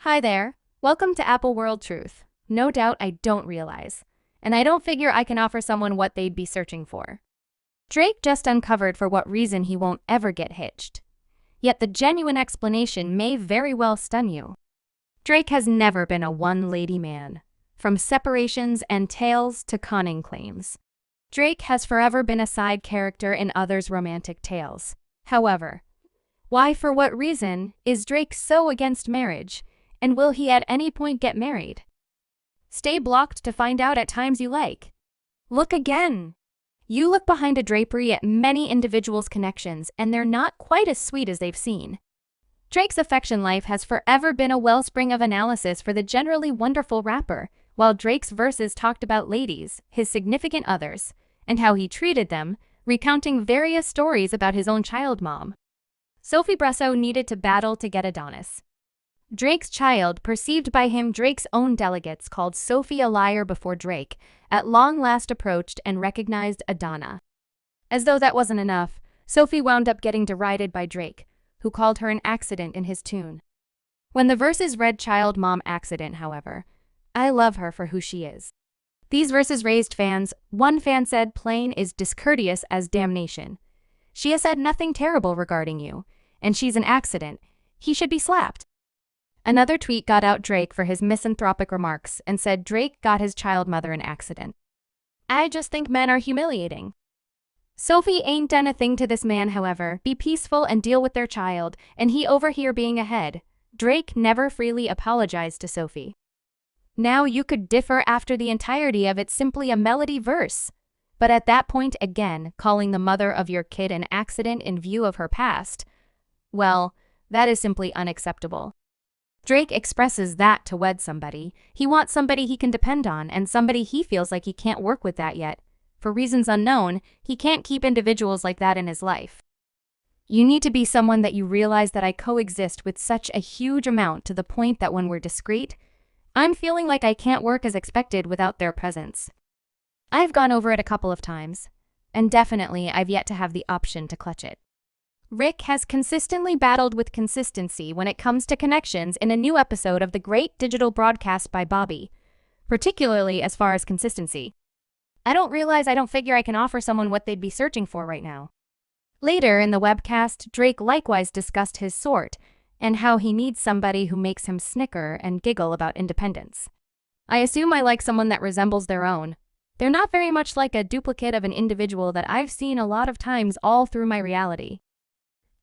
Hi there. Welcome to Apple World Truth. No doubt I don't realize. And I don't figure I can offer someone what they'd be searching for. Drake just uncovered for what reason he won't ever get hitched. Yet the genuine explanation may very well stun you. Drake has never been a one-lady man. From separations and tales to conning claims, Drake has forever been a side character in others' romantic tales. However, why for what reason is Drake so against marriage? And will he at any point get married? Stay blocked to find out at times you like. Look again. You look behind a drapery at many individuals' connections, and they're not quite as sweet as they've seen. Drake's affection life has forever been a wellspring of analysis for the generally wonderful rapper, while Drake's verses talked about ladies, his significant others, and how he treated them, recounting various stories about his own child mom. Sophie Brusso needed to battle to get Adonis. Drake's child, perceived by him Drake's own delegates, called Sophie a liar before Drake, at long last approached and recognized Adana. As though that wasn't enough, Sophie wound up getting derided by Drake, who called her an accident in his tune. When the verses read child mom accident, however, I love her for who she is. These verses raised fans. One fan said plain is discourteous as damnation. She has said nothing terrible regarding you, and she's an accident. He should be slapped. Another tweet got out Drake for his misanthropic remarks and said Drake got his child mother an accident. I just think men are humiliating. Sophie ain't done a thing to this man, however. Be peaceful and deal with their child, and he over here being ahead. Drake never freely apologized to Sophie. Now you could differ after the entirety of it simply a melody verse. But at that point again, calling the mother of your kid an accident in view of her past, well, that is simply unacceptable. Drake expresses that to wed somebody. He wants somebody he can depend on, and somebody he feels like he can't work with that yet. For reasons unknown, he can't keep individuals like that in his life. You need to be someone that you realize that I coexist with such a huge amount to the point that when we're discreet, I'm feeling like I can't work as expected without their presence. I've gone over it a couple of times, and definitely I've yet to have the option to clutch it. Rick has consistently battled with consistency when it comes to connections in a new episode of The Great Digital Broadcast by Bobby, particularly as far as consistency. I don't figure I can offer someone what they'd be searching for right now. Later in the webcast, Drake likewise discussed his sort and how he needs somebody who makes him snicker and giggle about independence. I assume I like someone that resembles their own. They're not very much like a duplicate of an individual that I've seen a lot of times all through my reality.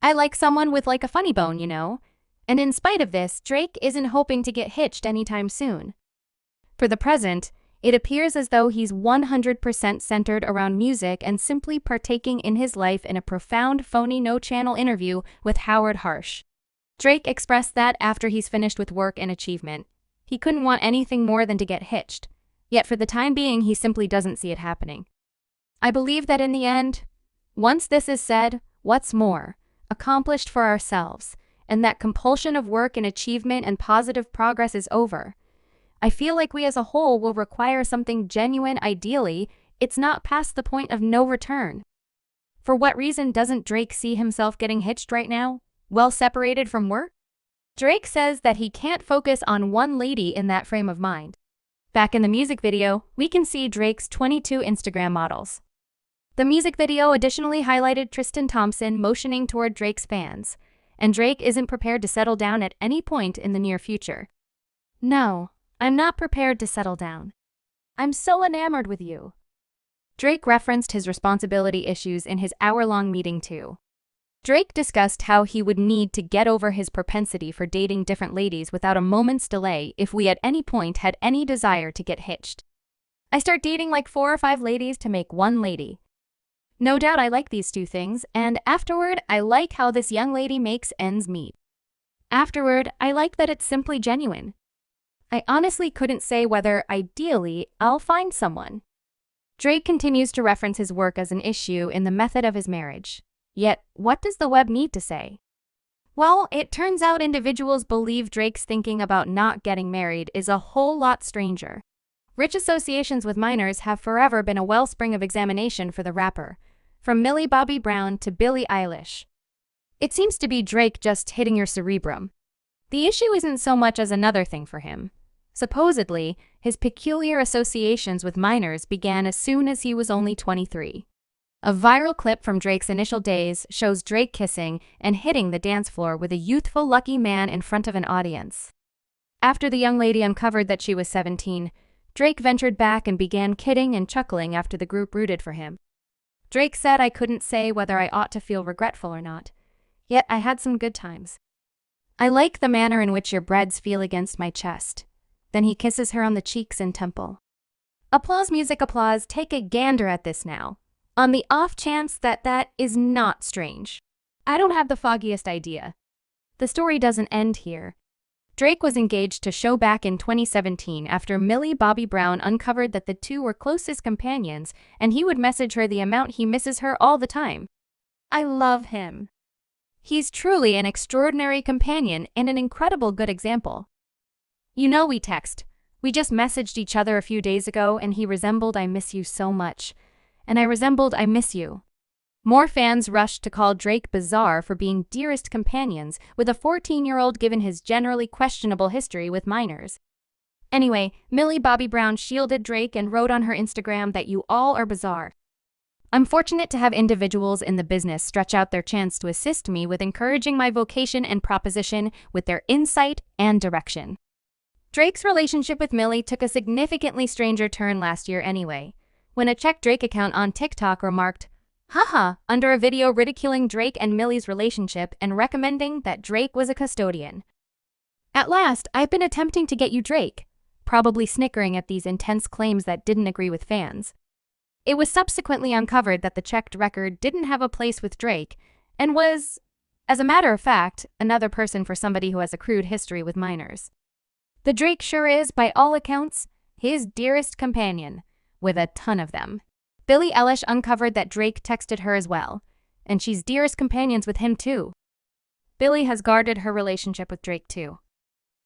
I like someone with like a funny bone, you know? And in spite of this, Drake isn't hoping to get hitched anytime soon. For the present, it appears as though he's 100% centered around music and simply partaking in his life in a profound phony no-channel interview with Howard Harsh. Drake expressed that after he's finished with work and achievement, he couldn't want anything more than to get hitched. Yet for the time being, he simply doesn't see it happening. I believe that in the end, once this is said, what's more, accomplished for ourselves, and that compulsion of work and achievement and positive progress is over, I feel like we as a whole will require something genuine. Ideally, it's not past the point of no return. For what reason doesn't Drake see himself getting hitched right now? Well separated from work? Drake says that he can't focus on one lady in that frame of mind. Back in the music video, we can see Drake's 22 Instagram models. The music video additionally highlighted Tristan Thompson motioning toward Drake's fans, and Drake isn't prepared to settle down at any point in the near future. No, I'm not prepared to settle down. I'm so enamored with you. Drake referenced his responsibility issues in his hour-long meeting too. Drake discussed how he would need to get over his propensity for dating different ladies without a moment's delay if we at any point had any desire to get hitched. I start dating like 4 or 5 ladies to make one lady. No doubt I like these 2 things, and afterward, I like how this young lady makes ends meet. Afterward, I like that it's simply genuine. I honestly couldn't say whether, ideally, I'll find someone. Drake continues to reference his work as an issue in the method of his marriage. Yet, what does the web need to say? Well, it turns out individuals believe Drake's thinking about not getting married is a whole lot stranger. Rich associations with minors have forever been a wellspring of examination for the rapper, from Millie Bobby Brown to Billie Eilish. It seems to be Drake just hitting your cerebrum. The issue isn't so much as another thing for him. Supposedly, his peculiar associations with minors began as soon as he was only 23. A viral clip from Drake's initial days shows Drake kissing and hitting the dance floor with a youthful lucky man in front of an audience. After the young lady uncovered that she was 17, Drake ventured back and began kidding and chuckling after the group rooted for him. Drake said, "I couldn't say whether I ought to feel regretful or not, yet I had some good times. I like the manner in which your breads feel against my chest." Then he kisses her on the cheeks and temple. Applause, music, applause. Take a gander at this now, on the off chance that is not strange. I don't have the foggiest idea. The story doesn't end here. Drake was engaged to Show back in 2017 after Millie Bobby Brown uncovered that the two were closest companions and he would message her the amount he misses her all the time. I love him. He's truly an extraordinary companion and an incredible good example. You know, we text. We just messaged each other a few days ago and he resembled "I miss you so much." And I resembled "I miss you." More fans rushed to call Drake bizarre for being dearest companions with a 14-year-old given his generally questionable history with minors. Anyway, Millie Bobby Brown shielded Drake and wrote on her Instagram that "you all are bizarre. I'm fortunate to have individuals in the business stretch out their chance to assist me with encouraging my vocation and proposition with their insight and direction." Drake's relationship with Millie took a significantly stranger turn last year anyway, when a Check Drake account on TikTok remarked, "Haha," under a video ridiculing Drake and Millie's relationship and recommending that Drake was a custodian. "At last, I've been attempting to get you Drake," probably snickering at these intense claims that didn't agree with fans. It was subsequently uncovered that the checked record didn't have a place with Drake and was, as a matter of fact, another person for somebody who has accrued history with minors. The Drake sure is, by all accounts, his dearest companion, with a ton of them. Billie Eilish uncovered that Drake texted her as well, and she's dearest companions with him too. Billie has guarded her relationship with Drake too.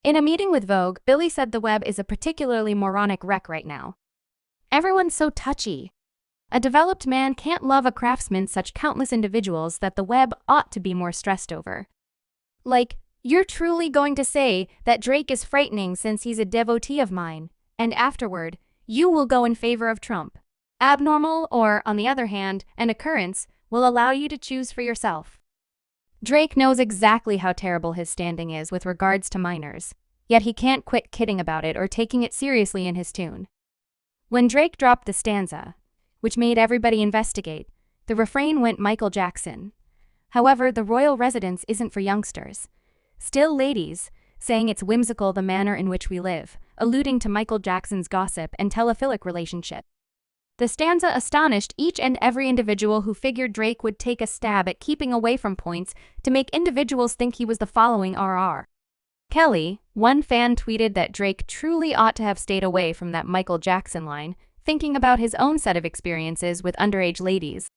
In a meeting with Vogue, Billie said the web is a particularly moronic wreck right now. "Everyone's so touchy. A developed man can't love a craftsman such countless individuals that the web ought to be more stressed over. Like, you're truly going to say that Drake is frightening since he's a devotee of mine, and afterward, you will go in favor of Trump. Abnormal, or, on the other hand, an occurrence, will allow you to choose for yourself." Drake knows exactly how terrible his standing is with regards to minors, yet he can't quit kidding about it or taking it seriously in his tune. When Drake dropped the stanza, which made everybody investigate, the refrain went Michael Jackson. However, the royal residence isn't for youngsters. Still ladies, saying it's whimsical the manner in which we live, alluding to Michael Jackson's gossip and telephilic relationship. The stanza astonished each and every individual who figured Drake would take a stab at keeping away from points to make individuals think he was the following RR. Kelly, one fan, tweeted that Drake truly ought to have stayed away from that Michael Jackson line, thinking about his own set of experiences with underage ladies.